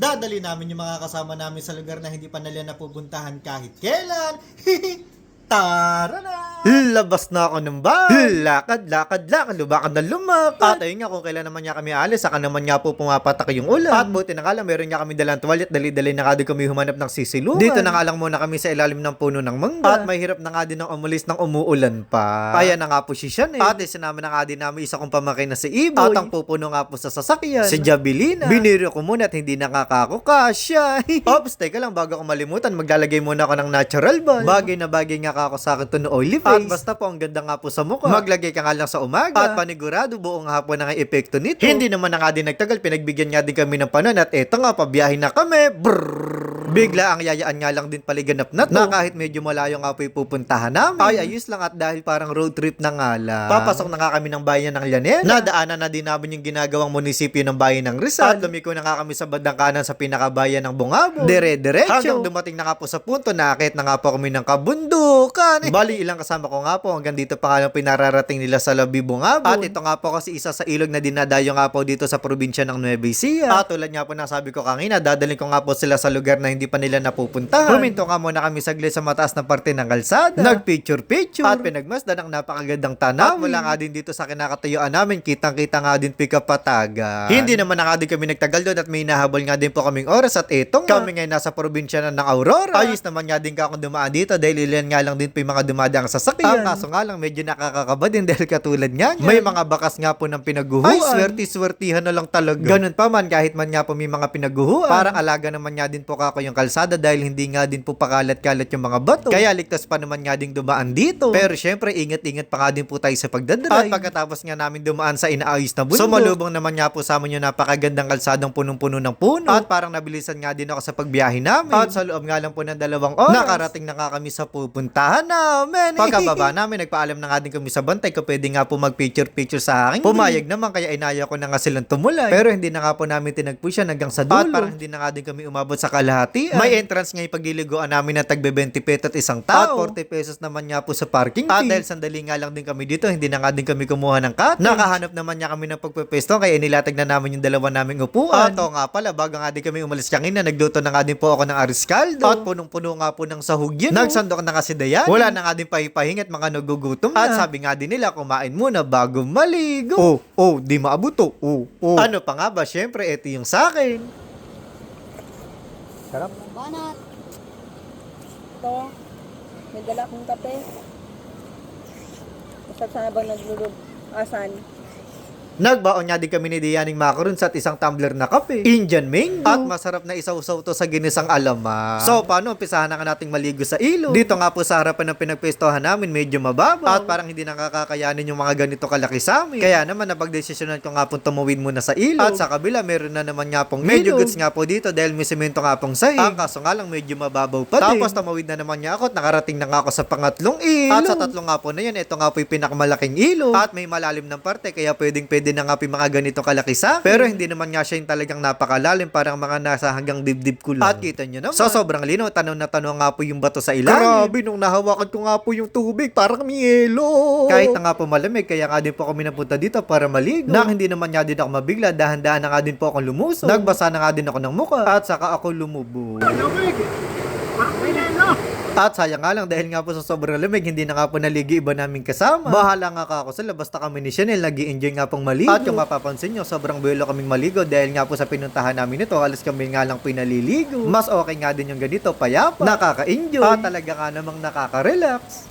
dadali namin yung mga kasama namin sa lugar na hindi pa nila napupuntahan kahit kailan. Tara na! Labas na ako ng bahay. Lakad, lumakad na lumakad. At ayun nga, kung kailan naman nga kami alis, saka naman nga po pumapatak yung ulan. At buti na nga lang, meron nga kami dalang tuwalit, dali-dali na nga din kami humanap ng sisilungan. Dito na nga lang muna kami sa ilalim ng puno ng mangga. At mahirap na nga din ng umulis ng umuulan pa. Kaya na nga po si Sian At isinama na nga din namin isa kong pamangkin na si Iboy. At ang pupuno nga po sa sasakyan, si Jabilina. Biniro ko muna at hindi nakakakukasya. Ops, teka lang, bago ko malimutan, maglalagay muna ako ng natural ball. Bagay na bagay nga ako sa akin to no oily face. At basta po, ang ganda nga po sa mukha. Maglagay ka nga lang sa umaga. At panigurado, buong hapon na nga epekto nito. Hindi naman na nga din nagtagal, pinagbigyan nga din kami ng panon. At eto nga, pabiyahin na kami. Brrrr. Bigla ang yayaan nga lang din paliganap na to. Na kahit medyo malayo nga po ipupuntahan namin. Ay, ayos lang at dahil parang road trip na nga lang. Papasok na nga kami ng bayan ng Llanera. Nadaanan na din namin yung ginagawang munisipyo ng bayan ng Rizal. At lumiko na nga kami sa bandang kanan sa pinakabayan ng Bungabon. Dire-diretso. Hanggang dumating na nga po sa punto na akit na nga po kami ng kabundukan. Bali, ilang kasama ko nga po. Hanggang dito pa nga lang pinararating nila sa Labi Bungabon. At ito nga po kasi isa sa ilog na dinadayo nga po dito sa probinsya ng Nueva Ecija. At tulad nga po na sabi ko kanina, dadalhin ko nga po sila sa lugar na hindi pa nila napupuntahan. Huminto nga muna kami saglit sa mataas na parte ng kalsada. Nagpicture-picture. At pinagmasdan ang napakagandang tanawin. At wala nga din dito sa kinakatayuan namin. Kitang-kita nga din Pikapatagan. Hindi naman na nga din kami nagtagal doon at may nahabol nga din po kaming oras. At eto nga, kami ngayon nasa probinsya na ng Aurora. Ayos naman nga din ka akong dumaan dito dahil ilan nga lang din po yung mga dumadang sasakyan. Kaso nga lang medyo nakakakaba din dahil katulad nga niya. May mga bakas nga po ng pinaguhuan. Ay, swerte-swertihan na lang talaga. Ganun pa man, kahit man nga po may mga pinaguhuan. Parang alaga naman nga din po kako yung kalsada dahil hindi nga din po pakalat-kalat yung mga bato. Kaya ligtas pa naman nga din dumaan dito. Pero syempre, ingat-ingat pa nga din po tayo sa pagdadrive. At pagkatapos nga namin dumaan sa inaayos na bundok, sumalubong naman nga po sa amin yung napakagandang kalsadang punong-puno ng puno. At parang nabilisan nga din ako sa pagbiyahe namin. At sa loob nga lang po ng 2 oras, nakarating na nga kami sa pupuntahan namin. Pagkababa namin, nagpaalam na nga din kami sa bantay kung pwede nga po mag-picture-picture sa akin. Pumayag naman, kaya inaya ko na nga silang tumulay. Pero hindi na nga po namin tinagpusyan hanggang sa dulo. At parang hindi na nga din kami umabot sa kalahatian. May entrance nga yung pagliliguan namin na tagbe 20 pesos at isang tao. At 40 pesos naman nga po sa parking fee. At dahil sandali nga lang din kami dito, hindi na nga din kami kumuha ng cottage. Nakahanap naman nga kami ng pagpepesto, kaya nilatag na namin yung 2 naming upuan. At nga pala, bago nga din kami umalis kanina, nagluto na nga din po ako ng ariscaldo. At punong-puno nga po ng sahog yun. Nagsandok na kasi Dayan. Wala na nga din pahipahingat, mga nagugutom na. At sabi nga din nila, kumain muna bago maligo. Di maabot to. Ano pa nga ba? Syempre, ito yung sakin. Sarap. Banat. Ito. May dala akong kape. Basta sana bang naglulog? Asan? Nagbaon nga din kami ni Dianing macarons at isang tumbler na kape. Indian mango. At masarap na isaw-saw to sa ginisang alaman. So, paano? Umpisahan na nga nating maligo sa ilog. Dito nga po sa harapan ng pinagpestohan namin, medyo mababaw. At parang hindi nakakakayanin yung mga ganito kalaki sa amin. Kaya naman, napagdesisyonan ko nga pong tumawid muna sa ilog. At sa kabila, meron na naman nga pong medyo goods nga po dito dahil may semento nga pong sahig. Ang kaso nga lang, medyo mababaw pa din. Tapos, tumawid na naman niya ako at nakarating na nga ako sa pangatlong ilog. At sa tatlong nga po na yun, ito nga po yung pinakamalaking ilog. At may malalim ng parte, kaya pwede na nga po yung mga ganito kalaki sa akin. Pero hindi naman nga siya yung talagang napakalalim, parang mga nasa hanggang dibdib ko lang. At kita nyo naman. So, sobrang lino. Tanaw na tanaw nga po yung bato sa ilalim. Grabe, nung nahawakan ko nga po yung tubig, parang may yelo. Kahit na nga po malamig, kaya nga din po kami napunta dito para maligo. Nang hindi naman nga din ako mabigla, dahan-dahan na nga din po akong lumusong. Nagbasa na nga din ako ng mukha. At saka ako lumubog. At sayang nga lang dahil nga po sa sobrang lamig, hindi na nga po naligi iba naming kasama. Bahala nga ako sila, basta kami ni Chanel, nag-i-enjoy nga pong maligo. At kung mapapansin nyo, sobrang buwelo kaming maligo dahil nga po sa pinuntahan namin ito, halos kami nga lang pinaliligo. Mas okay nga din yung ganito, payapa, nakaka-enjoy, at talaga nga namang nakaka-relax.